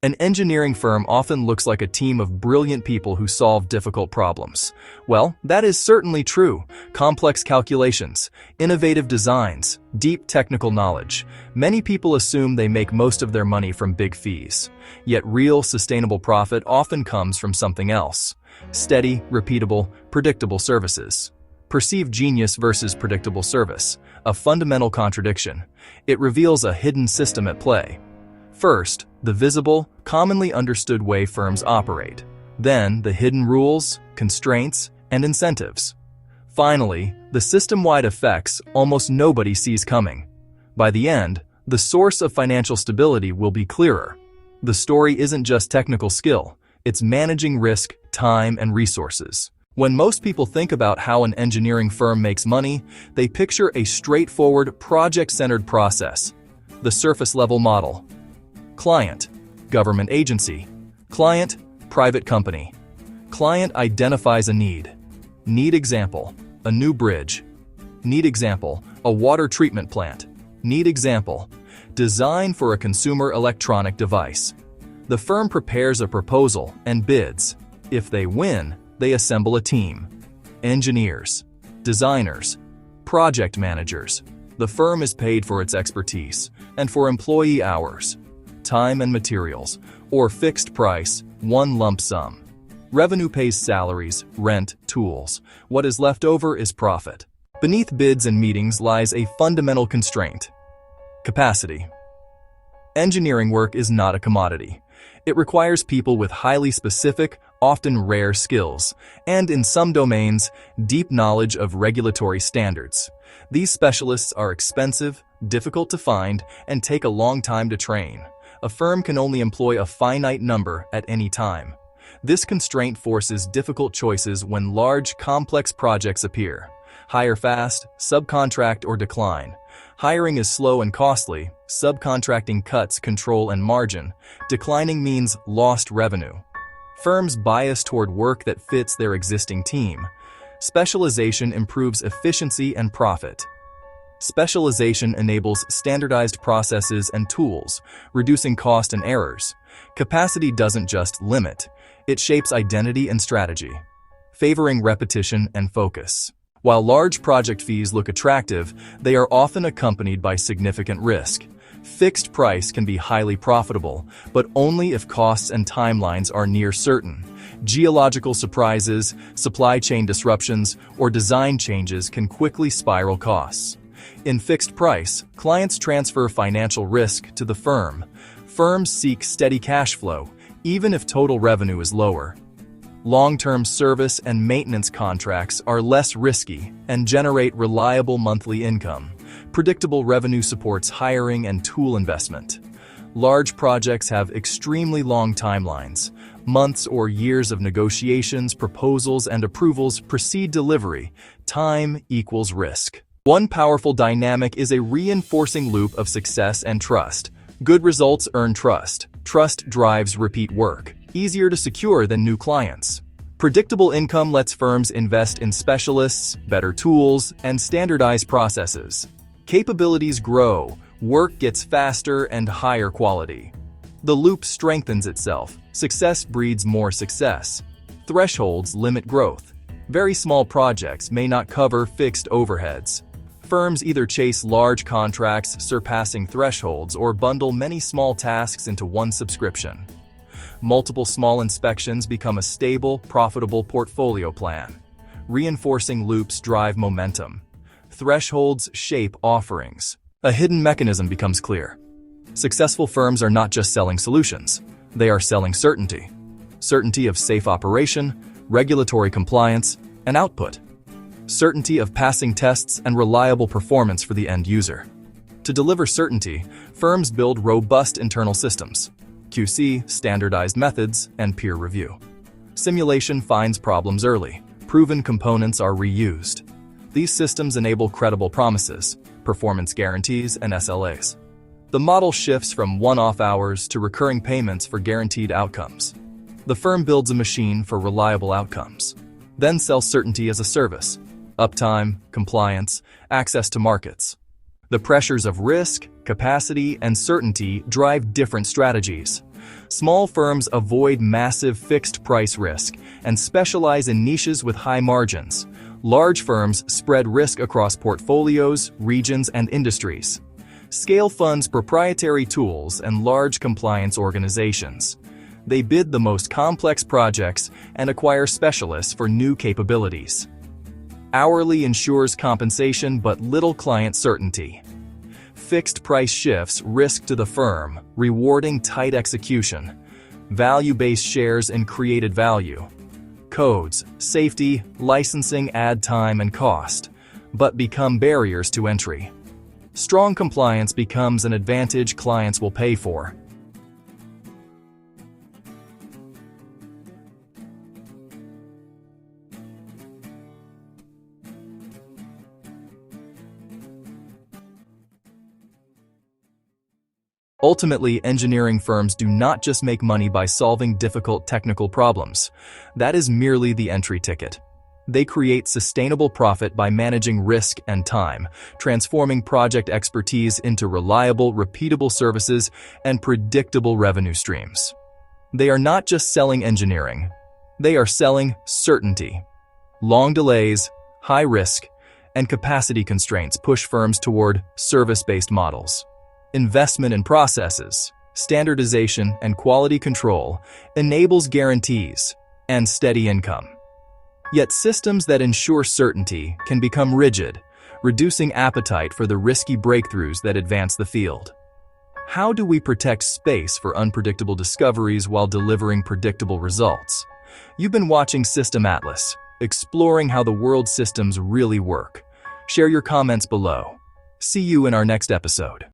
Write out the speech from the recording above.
An engineering firm often looks like a team of brilliant people who solve difficult problems. Well, that is certainly true. Complex calculations, innovative designs, deep technical knowledge. Many people assume they make most of their money from big fees. Yet real, sustainable profit often comes from something else. Steady, repeatable, predictable services. Perceived genius versus predictable service. A fundamental contradiction. It reveals a hidden system at play. First, the visible, commonly understood way firms operate. Then, the hidden rules, constraints, and incentives. Finally, the system-wide effects almost nobody sees coming. By the end, the source of financial stability will be clearer. The story isn't just technical skill, it's managing risk, time, and resources. When most people think about how an engineering firm makes money, they picture a straightforward, project-centered process. The surface-level model. Client, government agency. Client, private company. Client identifies a need. Need example, a new bridge. Need example, a water treatment plant. Need example, design for a consumer electronic device. The firm prepares a proposal and bids. If they win, they assemble a team. Engineers, designers, project managers. The firm is paid for its expertise and for employee hours, time and materials, or fixed price, one lump sum. Revenue pays salaries, rent, tools. What is left over is profit. Beneath bids and meetings lies a fundamental constraint. Capacity. Engineering work is not a commodity. It requires people with highly specific, often rare skills, and in some domains, deep knowledge of regulatory standards. These specialists are expensive, difficult to find, and take a long time to train. A firm can only employ a finite number at any time. This constraint forces difficult choices when large, complex projects appear. Hire fast, subcontract, or decline. Hiring is slow and costly. Subcontracting cuts control and margin. Declining means lost revenue. Firms bias toward work that fits their existing team. Specialization improves efficiency and profit. Specialization enables standardized processes and tools, reducing cost and errors. Capacity doesn't just limit, it shapes identity and strategy, favoring repetition and focus. While large project fees look attractive, they are often accompanied by significant risk. Fixed price can be highly profitable, but only if costs and timelines are near certain. Geological surprises, supply chain disruptions, or design changes can quickly spiral costs. In fixed price, clients transfer financial risk to the firm. Firms seek steady cash flow, even if total revenue is lower. Long-term service and maintenance contracts are less risky and generate reliable monthly income. Predictable revenue supports hiring and tool investment. Large projects have extremely long timelines. Months or years of negotiations, proposals, and approvals precede delivery. Time equals risk. One powerful dynamic is a reinforcing loop of success and trust. Good results earn trust. Trust drives repeat work, easier to secure than new clients. Predictable income lets firms invest in specialists, better tools, and standardized processes. Capabilities grow, work gets faster and higher quality. The loop strengthens itself. Success breeds more success. Thresholds limit growth. Very small projects may not cover fixed overheads. Firms either chase large contracts surpassing thresholds or bundle many small tasks into one subscription. Multiple small inspections become a stable, profitable portfolio plan. Reinforcing loops drive momentum. Thresholds shape offerings. A hidden mechanism becomes clear. Successful firms are not just selling solutions. They are selling certainty. Certainty of safe operation, regulatory compliance, and output. Certainty of passing tests and reliable performance for the end user. To deliver certainty, firms build robust internal systems. QC, standardized methods, and peer review. Simulation finds problems early. Proven components are reused. These systems enable credible promises, performance guarantees, and SLAs. The model shifts from one-off hours to recurring payments for guaranteed outcomes. The firm builds a machine for reliable outcomes, then sells certainty as a service. Uptime, compliance, access to markets. The pressures of risk, capacity, and certainty drive different strategies. Small firms avoid massive fixed-price risk and specialize in niches with high margins. Large firms spread risk across portfolios, regions, and industries. Scale funds proprietary tools and large compliance organizations. They bid the most complex projects and acquire specialists for new capabilities. Hourly ensures compensation but little client certainty. Fixed price shifts risk to the firm, rewarding tight execution. Value-based shares in created value. Codes, safety, licensing add time and cost, but become barriers to entry. Strong compliance becomes an advantage clients will pay for. Ultimately, engineering firms do not just make money by solving difficult technical problems. That is merely the entry ticket. They create sustainable profit by managing risk and time, transforming project expertise into reliable, repeatable services and predictable revenue streams. They are not just selling engineering. They are selling certainty. Long delays, high risk, and capacity constraints push firms toward service-based models. Investment in processes, standardization, and quality control enables guarantees and steady income. Yet systems that ensure certainty can become rigid, reducing appetite for the risky breakthroughs that advance the field. How do we protect space for unpredictable discoveries while delivering predictable results? You've been watching System Atlas, exploring how the world's systems really work. Share your comments below. See you in our next episode.